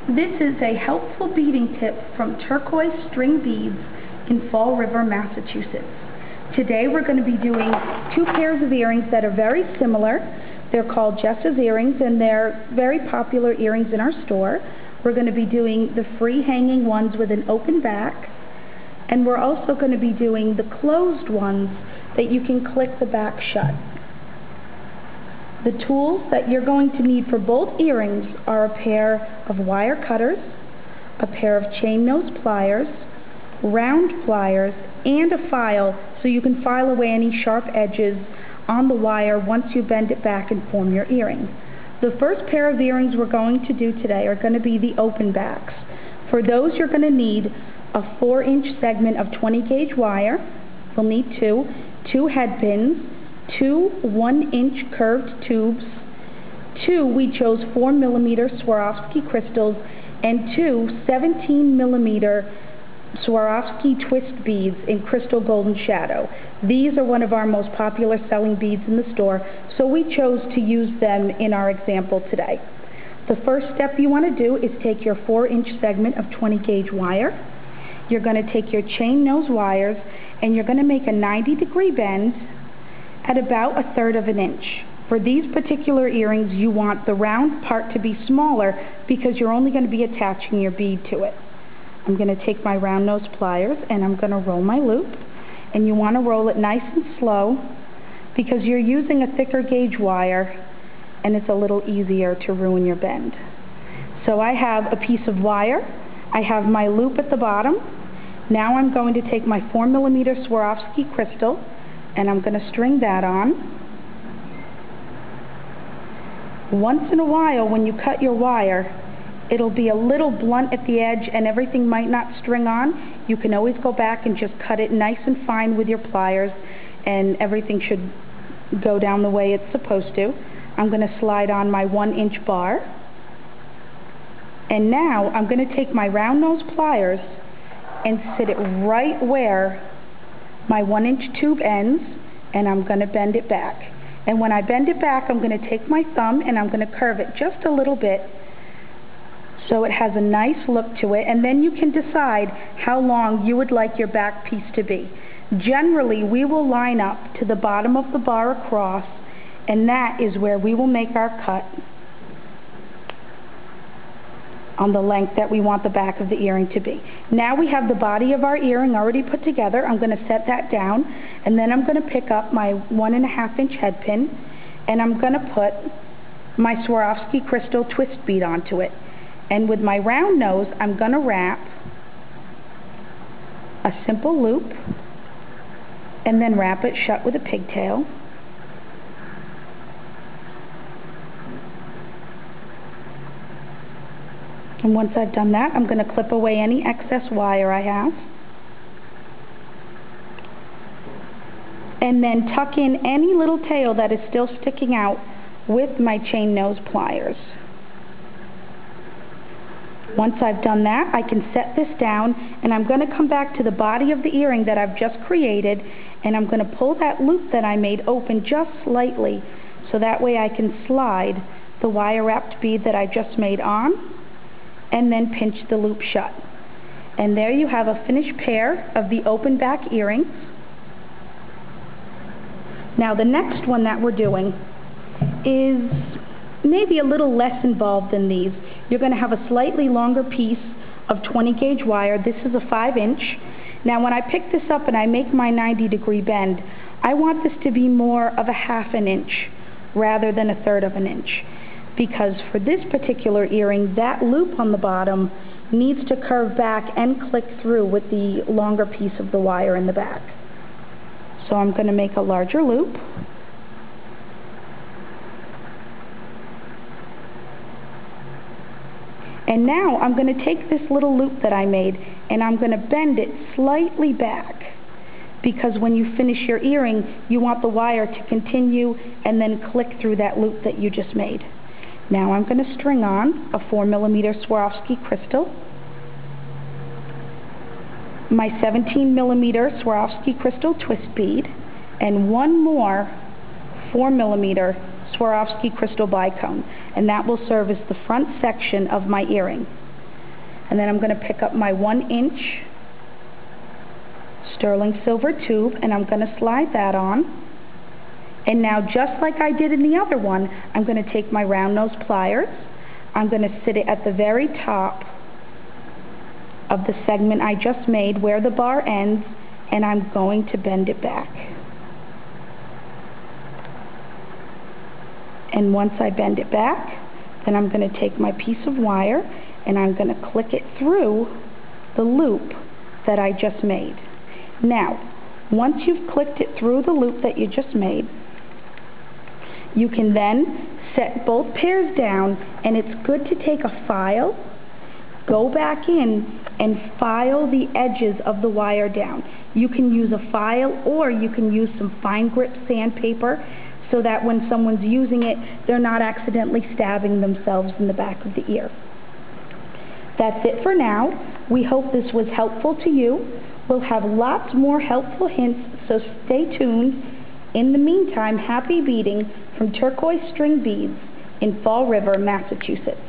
This is a helpful beading tip from Turquoise String Beads in Fall River, Massachusetts. Today we're going to be doing two pairs of earrings that are very similar. They're called Jess's earrings and they're very popular earrings in our store. We're going to be doing the free hanging ones with an open back, and we're also going to be doing the closed ones that you can click the back shut. The tools that you're going to need for both earrings are a pair of wire cutters, a pair of chain nose pliers, round pliers, and a file so you can file away any sharp edges on the wire once you bend it back and form your earring. The first pair of earrings we're going to do today are going to be the open backs. For those you're going to need a 4-inch segment of 20 gauge wire. You'll need two head pins, two 1-inch curved tubes, we chose 4mm Swarovski crystals, and two 17mm Swarovski twist beads in crystal golden shadow. These are one of our most popular selling beads in the store, so we chose to use them in our example today. The first step you want to do is take your 4-inch segment of 20 gauge wire. You're going to take your chain nose wires and you're going to make a 90-degree bend at about 1/3 of an inch. For these particular earrings, you want the round part to be smaller because you're only going to be attaching your bead to it. I'm going to take my round nose pliers and I'm going to roll my loop, and you want to roll it nice and slow because you're using a thicker gauge wire and it's a little easier to ruin your bend. So I have a piece of wire, I have my loop at the bottom. Now I'm going to take my 4mm Swarovski crystal and I'm going to string that on. Once in a while when you cut your wire, it'll be a little blunt at the edge and everything might not string on. You can always go back and just cut it nice and fine with your pliers and everything should go down the way it's supposed to. I'm going to slide on my 1-inch bar. And now I'm going to take my round nose pliers and sit it right where my 1-inch tube ends, and I'm going to bend it back. And when I bend it back, I'm going to take my thumb and I'm going to curve it just a little bit so it has a nice look to it, and then you can decide how long you would like your back piece to be. Generally, we will line up to the bottom of the bar across, and that is where we will make our cut on the length that we want the back of the earring to be. Now we have the body of our earring already put together. I'm going to set that down, and then I'm going to pick up my 1.5-inch head pin, and I'm going to put my Swarovski crystal twist bead onto it. And with my round nose, I'm going to wrap a simple loop and then wrap it shut with a pigtail. And once I've done that, I'm going to clip away any excess wire I have. And then tuck in any little tail that is still sticking out with my chain nose pliers. Once I've done that, I can set this down, and I'm going to come back to the body of the earring that I've just created, and I'm going to pull that loop that I made open just slightly so that way I can slide the wire wrapped bead that I just made on and then pinch the loop shut. And there you have a finished pair of the open back earrings. Now the next one that we're doing is maybe a little less involved than these. You're going to have a slightly longer piece of 20 gauge wire. This is a 5-inch. Now when I pick this up and I make my 90-degree bend, I want this to be more of a 1/2 inch rather than 1/3 of an inch, because for this particular earring, that loop on the bottom needs to curve back and click through with the longer piece of the wire in the back. So I'm going to make a larger loop. And now I'm going to take this little loop that I made and I'm going to bend it slightly back, because when you finish your earring, you want the wire to continue and then click through that loop that you just made. Now I'm going to string on a 4mm Swarovski crystal, my 17mm Swarovski crystal twist bead, and one more 4mm Swarovski crystal bicone, and that will serve as the front section of my earring. and then I'm going to pick up my 1-inch sterling silver tube, and I'm going to slide that on. And now, just like I did in the other one, I'm going to take my round nose pliers. I'm going to sit it at the very top of the segment I just made where the bar ends, and I'm going to bend it back. And once I bend it back, then I'm going to take my piece of wire and I'm going to click it through the loop that I just made. Now, once you've clicked it through the loop that you just made, you can then set both pairs down, and it's good to take a file, go back in, and file the edges of the wire down. You can use a file, or you can use some fine grip sandpaper so that when someone's using it, they're not accidentally stabbing themselves in the back of the ear. That's it for now. We hope this was helpful to you. We'll have lots more helpful hints, so stay tuned. In the meantime, happy beading from Turquoise String Beads in Fall River, Massachusetts.